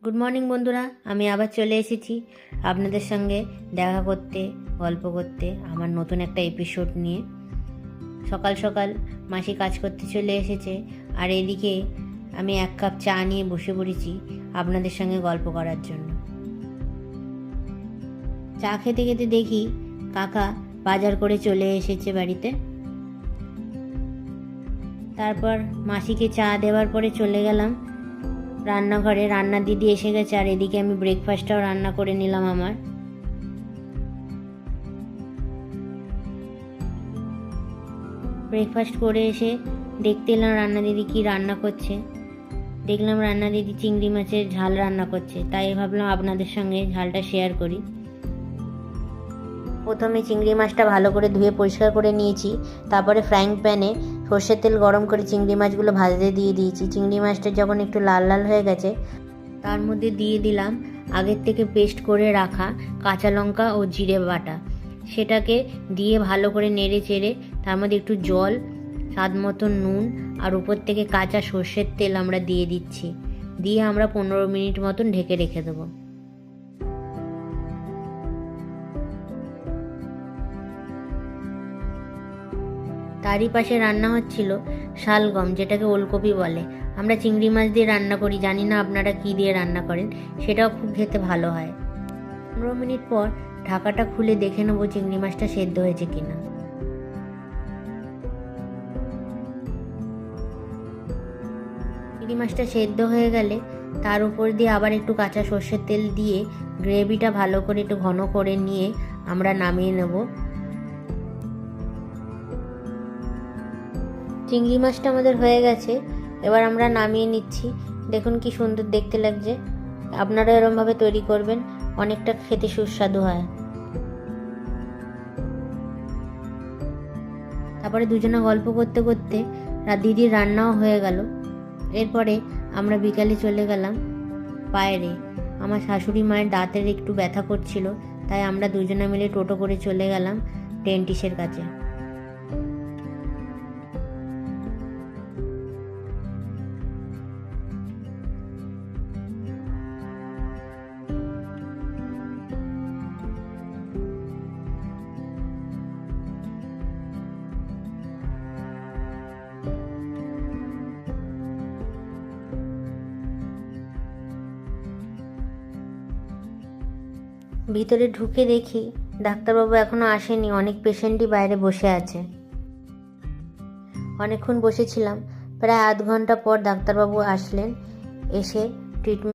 Good morning বন্ধুরা, আমি আবার চলে এসেছি আপনাদের সঙ্গে দেখা করতে, গল্প করতে আমার নতুন একটা এপিসোড নিয়ে। সকাল সকাল মাসি কাজ করতে চলে এসেছে, আর এদিকে আমি এক কাপ চা নিয়ে বসে পড়েছি আপনাদের সঙ্গে গল্প করার জন্য। চা খেতে খেতে দেখি কাকা বাজার করে চলে এসেছে বাড়িতে। তারপর মাসিকে চা দেওয়ার পরে চলে গেলাম রান্নাঘরে। রান্না দিদি এসে গেছে, আর এদিকে আমি ব্রেকফাস্টটাও রান্না করে নিলাম। আমার ব্রেকফাস্ট করে এসে দেখতে এলাম রান্না দিদি কি রান্না করছে। দেখলাম রান্না দিদি চিংড়ি মাছের ঝাল রান্না করছে, তাই ভাবলাম আপনাদের সঙ্গে ঝালটা শেয়ার করি। প্রথমে চিংড়ি মাছটা ভালো করে ধুয়ে পরিষ্কার করে নিয়েছি। তারপরে ফ্রাইং প্যানে সর্ষের তেল গরম করে চিংড়ি মাছগুলো ভাজতে দিয়ে দিয়েছি। চিংড়ি মাছটা যখন একটু লাল লাল হয়ে গেছে, তার মধ্যে দিয়ে দিলাম আগের থেকে পেস্ট করে রাখা কাঁচা লঙ্কা ও জিরে বাটা। সেটাকে দিয়ে ভালো করে নেড়ে চেড়ে তার মধ্যে একটু জল, স্বাদ মতো নুন, আর উপর থেকে কাঁচা সর্ষের তেল আমরা দিয়ে দিচ্ছি। দিয়ে আমরা 15 মিনিট মতন ঢেকে রেখে দেবো। তারই পাশে রান্না হচ্ছিল শালগম, যেটাকে ওলকপি বলে। আমরা চিংড়ি মাছ দিয়ে রান্না করি, জানি না আপনারা কি দিয়ে রান্না করেন। সেটাও খুব খেতে ভালো হয়। 15 মিনিট পর ঢাকাটা খুলে দেখে নেবো চিংড়ি মাছটা সেদ্ধ হয়েছে কিনা। চিংড়ি মাছটা সেদ্ধ হয়ে গেলে তার উপর দিয়ে আবার একটু কাঁচা সর্ষের তেল দিয়ে গ্রেভিটা ভালো করে একটু ঘন করে নিয়ে আমরা নামিয়ে নেব। চিংড়ি মাছটা আমাদের হয়ে গেছে, এবার আমরা নামিয়ে নিচ্ছি। দেখুন কি সুন্দর দেখতে লাগছে। আপনারা এরকমভাবে তৈরি করবেন, অনেকটা খেতে সুস্বাদু হয়। তারপরে দুজনে গল্প করতে করতে দিদির রান্নাও হয়ে গেল। এরপরে আমরা বিকালে চলে গেলাম বাইরে। আমার শাশুড়ি মায়ের দাঁতের একটু ব্যথা করছিল, তাই আমরা দুজনে মিলে টোটো করে চলে গেলাম ডেন্টিস্টের কাছে। ভিতরে ঢুকে দেখি ডাক্তারবাবু এখনো আসেনি, অনেক পেশেন্টই বাইরে বসে আছে। অনেকক্ষণ বসেছিলাম, প্রায় আধ ঘন্টা পর ডাক্তারবাবু আসলেন। এসে ট্রিটমেন্ট